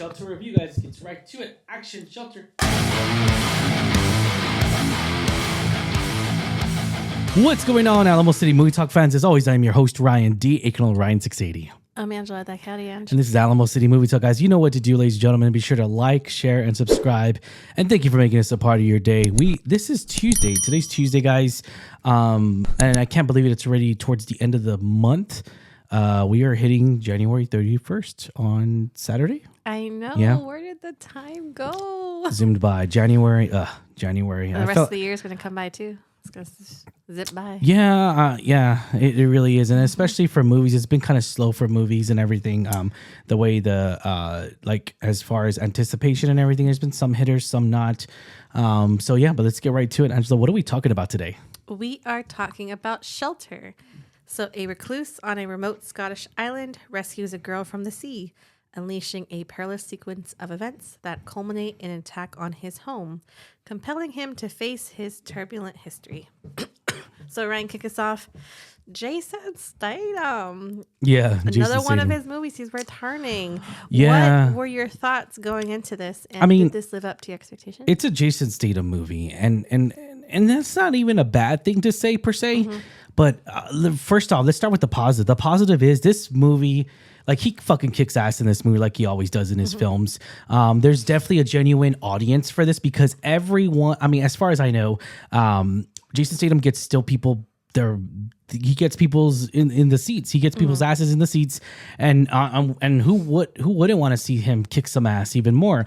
Shelter review, guys. Gets right to it. Action, Shelter. What's going on, Alamo City Movie Talk fans? As always, I'm your host, Ryan D., aka Ryan680. I'm Angela, that catty And this is Alamo City Movie Talk, guys. You know what to do, ladies and gentlemen. Be sure to like, share, and subscribe. And thank you for making us a part of your day. This is Tuesday. Today's Tuesday, guys. And I can't believe it. It's already towards the end of the month. We are hitting January 31st on Saturday. I know. Yeah. Where did the time go? Zoomed by January. January. The rest of the year is going to come by too. It's going to zip by. Yeah, it really is, and especially for movies, it's been kind of slow for movies and everything. The way like as far as anticipation and everything, there's been some hitters, some not. So yeah, but let's get right to it. Angela, what are we talking about today? We are talking about Shelter. So a recluse on a remote Scottish island rescues a girl from the sea, unleashing a perilous sequence of events that culminate in an attack on his home, compelling him to face his turbulent history. So Ryan, kick us off. Jason Statham. Yeah, another one of his movies. He's returning. Yeah. What were your thoughts going into this? And did this live up to your expectations? It's a Jason Statham movie, and that's not even a bad thing to say per se. Mm-hmm. But first off, let's start with the positive. The positive is this movie. Like, he fucking kicks ass in this movie like he always does in his films. There's definitely a genuine audience for this because everyone, as far as I know, Jason Statham gets still people there. He gets people's in the seats. He gets people's asses in the seats. And who wouldn't want to see him kick some ass even more?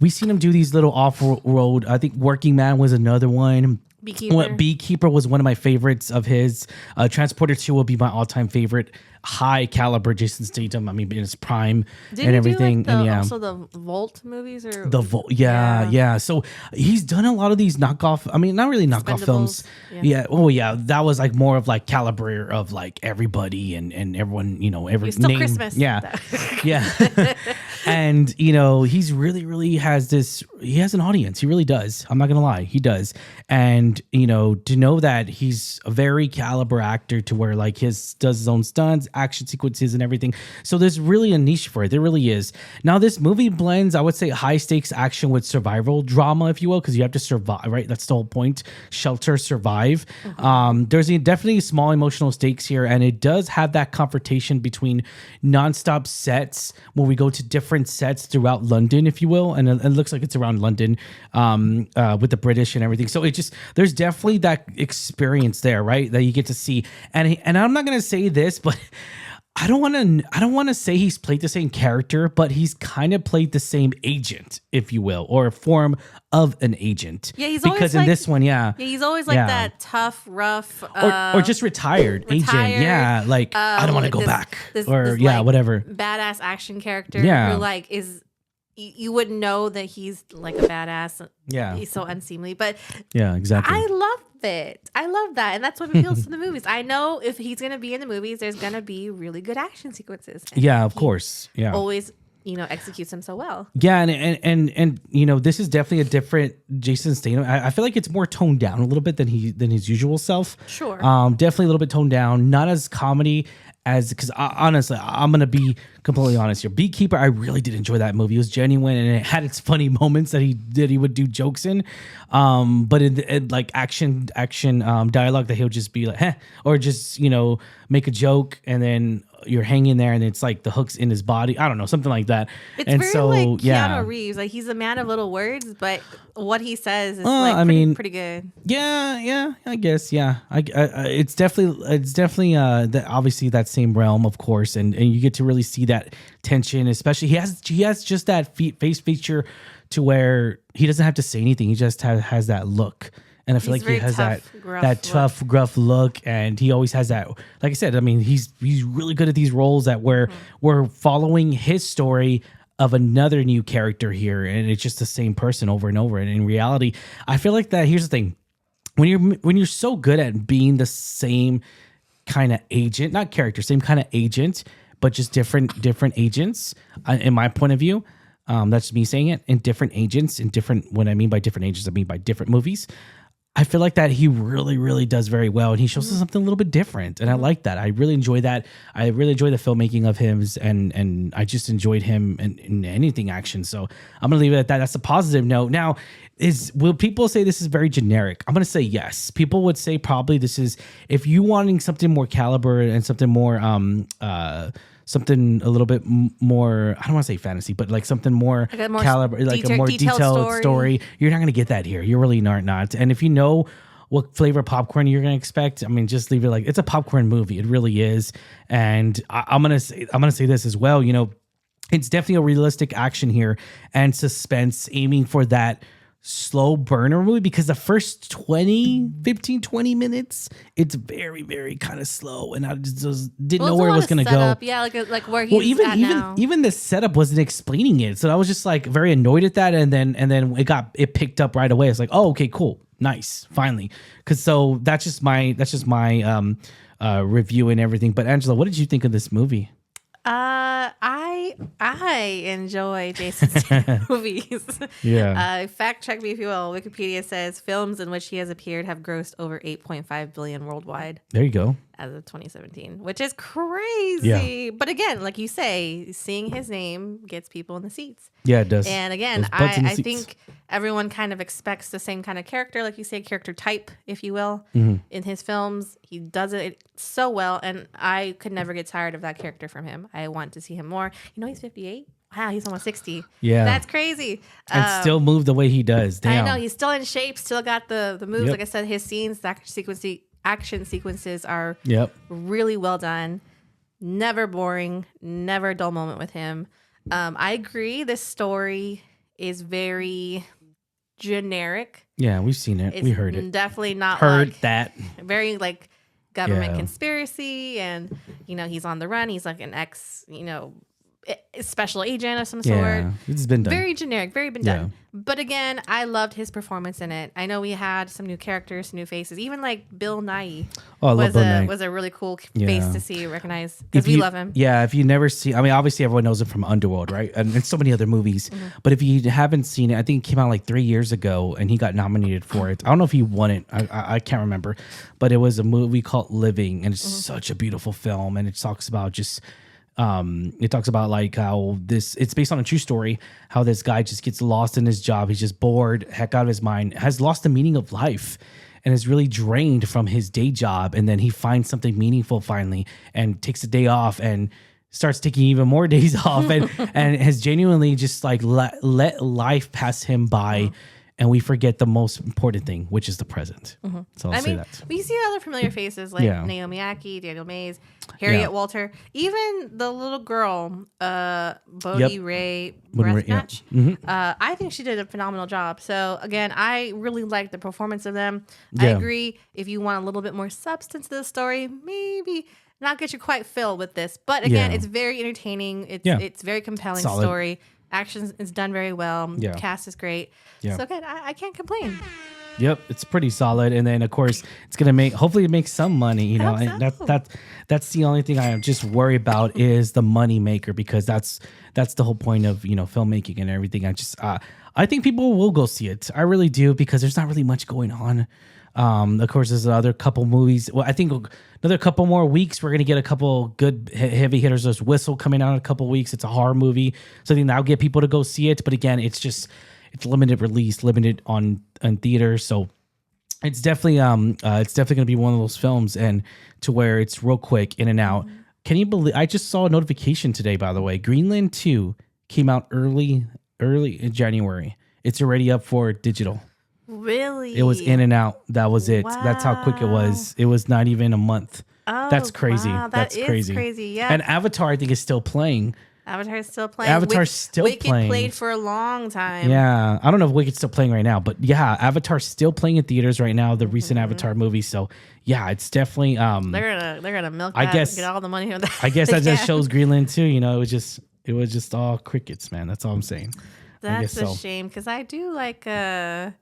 We've seen him do these little off-road. I think Working Man was another one. Beekeeper was one of my favorites of his. Transporter 2 will be my all-time favorite. High caliber Jason Statham. In his prime and everything. Do like also the Volt movies or the Volt? Yeah. So he's done a lot of these knockoff. Not really knockoff films. Yeah. Oh yeah, that was like more of like caliber of like everybody and everyone. Every still name. Christmas. Yeah, yeah. And he's really has this. He has an audience. He really does. I'm not gonna lie, he does. And to know that he's a very caliber actor to where like does his own stunts, action sequences and everything. So there's really a niche for it. There really is. Now this movie blends, I would say, high stakes action with survival drama, if you will, because you have to survive, right? That's the whole point. Shelter, survive. There's definitely small emotional stakes here, and it does have that confrontation between nonstop sets where we go to different sets throughout London, if you will, and it looks like it's around London with the British and everything. So there's definitely that experience there, right? That you get to see. And I'm not gonna say this, but I don't want to say he's played the same character, but he's kind of played the same agent, if you will, or a form of an agent. Yeah, he's because in this one, he's always like that tough, rough, or just retired agent. Yeah, like I don't want to go back, this whatever. Badass action character. Who like is. You wouldn't know that he's like a badass. Yeah. He's so unseemly. But yeah, exactly. I love it. I love that. And that's what appeals to the movies. I know if he's going to be in the movies, there's going to be really good action sequences. Yeah, of course. Yeah. Always, executes them so well. Yeah. And this is definitely a different Jason Statham. I feel like it's more toned down a little bit than his usual self. Sure. Definitely a little bit toned down. Not as comedy because honestly, I'm going to be completely honest here. Beekeeper, I really did enjoy that movie. It was genuine and it had its funny moments that he would do jokes in. But in like action dialogue that he'll just be like, heh, or just, make a joke and then you're hanging there and it's like the hook's in his body. I don't know, something like that. It's very like Keanu Reeves. Like he's a man of little words, but what he says is pretty good. Yeah, I guess. Yeah, it's definitely obviously that same realm, of course, and you get to really see that tension. Especially he has just that face feature to where he doesn't have to say anything. He just has that look. And I feel like he has that tough, gruff look, and he always has that. Like I said, he's really good at these roles that we're following his story of another new character here, and it's just the same person over and over. And in reality, I feel like that. Here's the thing: when you're so good at being the same kind of agent, not character, same kind of agent, but just different agents. In my point of view, that's me saying it. In different agents, in different. What I mean by different agents, I mean by different movies. I feel like that he really, really does very well, and he shows us something a little bit different, and I like that. I really enjoy that. I really enjoy the filmmaking of him, and I just enjoyed him in anything action. So I'm gonna leave it at that. That's a positive note. Now, will people say this is very generic? I'm gonna say yes. People would say probably this is, if you wanting something more caliber and something more something a little bit more, I don't want to say fantasy, but like something more, like a more caliber, like a more detailed story. You're not going to get that here. You really are not. And if you know what flavor popcorn you're going to expect, I mean, just leave it like, it's a popcorn movie. It really is. And I'm going to say this as well. You know, it's definitely a realistic action here and suspense, aiming for that slow burner movie, because the first 20 minutes, it's very, very kind of slow, and I just didn't know where it was going to go. Yeah, like where he's at now. Even the setup wasn't explaining it, so I was just like very annoyed at that, and then it picked up right away. It's like, oh, okay, cool, nice, finally. Because so that's just my review and everything. But Angela, what did you think of this movie? I enjoy Jason Statham movies. Yeah. Fact check me if you will. Wikipedia says films in which he has appeared have grossed over 8.5 billion worldwide. There you go. As of 2017, which is crazy. Yeah. But again, like you say, seeing his name gets people in the seats. Yeah, it does. And again, I think everyone kind of expects the same kind of character, like you say, character type, if you will, in his films. He does it so well, and I could never get tired of that character from him. I want to see him more. You know, he's 58. Wow, he's almost 60. Yeah. That's crazy. And still move the way he does. Damn. I know, he's still in shape, still got the moves. Yep. Like I said, his scenes, the action sequences are really well done. Never boring, never a dull moment with him. I agree. This story is very generic. Yeah, we've seen it. We heard it. Definitely not that. Very like government conspiracy, and he's on the run. He's like an ex, special agent of some sort. Yeah, it's been done. Very generic, very been done. But again, I loved his performance in it. I know we had some new characters, some new faces. Even like Bill Nighy was a really cool face to see, recognize, because we love him. Yeah, if you never see, I mean, obviously everyone knows him from Underworld, right? And so many other movies. But if you haven't seen it, I think it came out like 3 years ago, and he got nominated for it. I don't know if he won it. I can't remember. But it was a movie called Living, and it's such a beautiful film, and it talks about just. It talks about like how it's based on a true story, how this guy just gets lost in his job. He's just bored, heck out of his mind, has lost the meaning of life, and is really drained from his day job. And then he finds something meaningful finally, and takes a day off and starts taking even more days off, and has genuinely just like let life pass him by. And we forget the most important thing, which is the present. So I'll say that. We see other familiar faces like Naomi Ackie, Daniel Mays, Harriet Walter, even the little girl, Bodhi Ray Breathmatch. I think she did a phenomenal job. So again, I really liked the performance of them. I agree. If you want a little bit more substance to the story, maybe not get you quite filled with this. But again, it's very entertaining. It's very compelling story. Action is done very well. Cast is great. So again, I can't complain. Yep, it's pretty solid. And then of course it's gonna hopefully it makes some money, and that's the only thing I just worry about is the money maker, because that's the whole point of filmmaking and everything. I think people will go see it. I really do, because there's not really much going on. Of course, there's another couple movies. Well, I think another couple more weeks, we're going to get a couple good heavy hitters. There's Whistle coming out in a couple weeks. It's a horror movie. So I think that'll get people to go see it. But again, it's limited release, limited on theaters. So it's definitely going to be one of those films, and to where it's real quick, in and out. Can you believe, I just saw a notification today, by the way, Greenland 2 came out early in January. It's already up for digital. Really? It was in and out. That was it. Wow. That's how quick it was. It was not even a month. Oh, that's crazy. Wow. That's crazy. Yeah. And Avatar, I think, is still playing. Avatar's still playing. Wicked played for a long time. Yeah. I don't know if Wicked's still playing right now, but yeah, Avatar's still playing in theaters right now, the recent Avatar movie. So yeah, it's definitely they're gonna milk that and get all the money from that. I guess that just shows Greenland too. It was just all crickets, man. That's all I'm saying. That's a shame, because I do like Gerard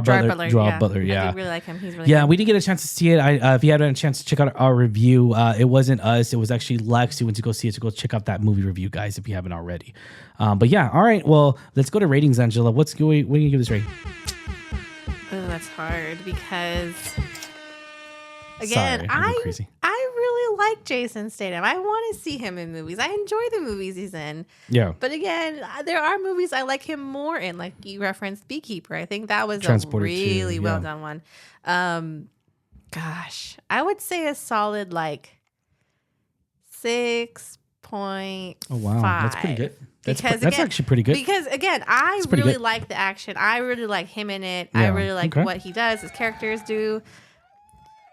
Butler. Yeah, I do really like him. He's really good. We didn't get a chance to see it. If you had a chance to check out our review, it wasn't us. It was actually Lex who went to go see it. So go check out that movie review, guys, if you haven't already. But yeah, all right. Well, let's go to ratings, Angela. What are you give this rating? that's hard because again, Sorry, I go crazy. I really like Jason Statham. I want to see him in movies. I enjoy the movies he's in. Yeah. But again, there are movies I like him more in. Like you referenced Beekeeper. I think that was a Transporter really 2, well yeah. done one. Gosh, I would say a solid like 6.5. Oh wow, that's pretty good. That's Because that's again, actually pretty good. Because again, I pretty really good. like the action. I really like him in it. I Yeah, really like okay. what he does. His characters do.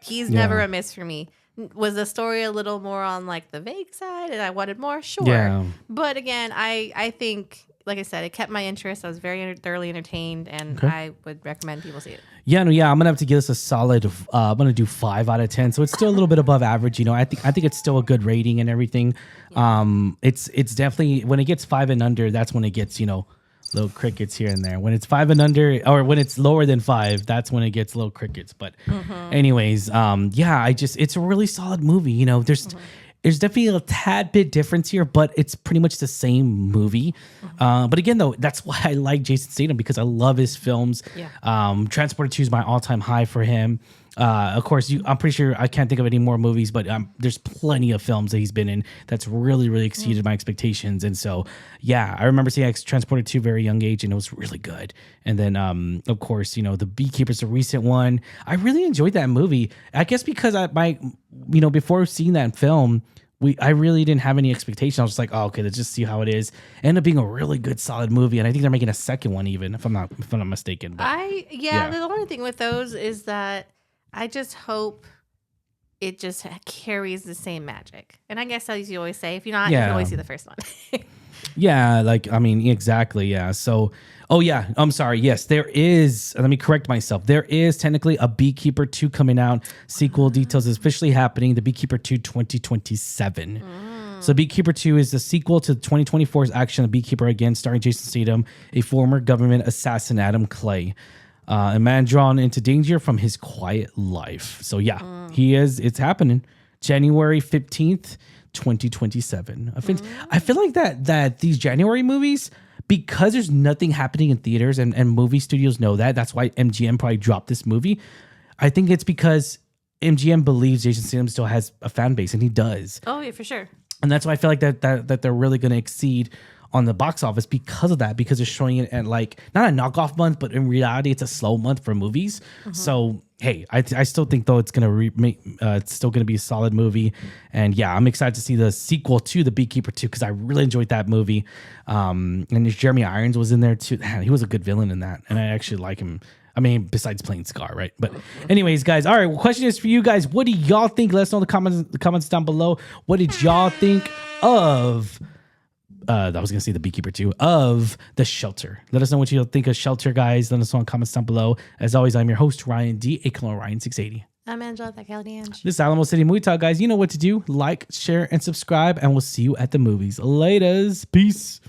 He's Yeah. never a miss for me. Was the story a little more on like the vague side, and I wanted more? Sure. Yeah. But again, I think, like I said, it kept my interest. I was very thoroughly entertained, and Okay. I would recommend people see it. Yeah, no, yeah, I'm gonna have to give this a solid. I'm gonna do 5 out of 10. So it's still a little bit above average. You know, I think it's still a good rating and everything. It's definitely when it gets 5 and under, that's when it gets little crickets here and there. When it's 5 and under, or when it's lower than 5, that's when it gets little crickets. But anyways, yeah, it's a really solid movie. You know, there's definitely a tad bit difference here, but it's pretty much the same movie. But again, though, that's why I like Jason Statham, because I love his films. Yeah. Transporter 2 is my all-time high for him. Of course, I'm pretty sure I can't think of any more movies, but there's plenty of films that he's been in that's really, really exceeded my expectations. And so, yeah, I remember seeing Transporter 2 very young age, and it was really good. And then, of course, The Beekeeper's a recent one. I really enjoyed that movie. I guess because before seeing that film, I really didn't have any expectation. I was just like, oh, okay, let's just see how it is. It ended up being a really good, solid movie, and I think they're making a second one, even if I'm not mistaken. But, The only thing with those is that I just hope it just carries the same magic. And I guess as you always say, if you're not, you can always see the first one. Yeah, exactly. Yeah. So, oh yeah, I'm sorry. Yes, there is. Let me correct myself. There is technically a Beekeeper 2 coming out. Sequel details is officially happening. The Beekeeper 2 2027. So Beekeeper 2 is the sequel to 2024's action The Beekeeper Again, starring Jason Statham, a former government assassin, Adam Clay. A man drawn into danger from his quiet life. So yeah, he is. It's happening. January 15th, 2027. I feel like that these January movies, because there's nothing happening in theaters and movie studios know that. That's why MGM probably dropped this movie. I think it's because MGM believes Jason Statham still has a fan base, and he does. Oh yeah, for sure. And that's why I feel like that they're really going to exceed on the box office because of that, because they're showing it at like not a knockoff month, but in reality it's a slow month for movies. So hey, I still think though it's gonna it's still gonna be a solid movie, and yeah, I'm excited to see the sequel to The Beekeeper 2 because I really enjoyed that movie. And there's Jeremy Irons was in there too. Man, he was a good villain in that, and I actually like him. I mean, besides playing Scar, right? But anyways, guys, all right. Well, question is for you guys. What do y'all think? Let us know in the comments down below. What did y'all think of? I was gonna say The Beekeeper 2 of The Shelter. Let us know what you think of Shelter, guys. Let us know in the comments down below. As always, I'm your host, Ryan D. aka Ryan680. I'm Angela, that Ange. This is Alamo City Movie Talk, guys. You know what to do. Like, share, and subscribe, and we'll see you at the movies. Laters. Peace.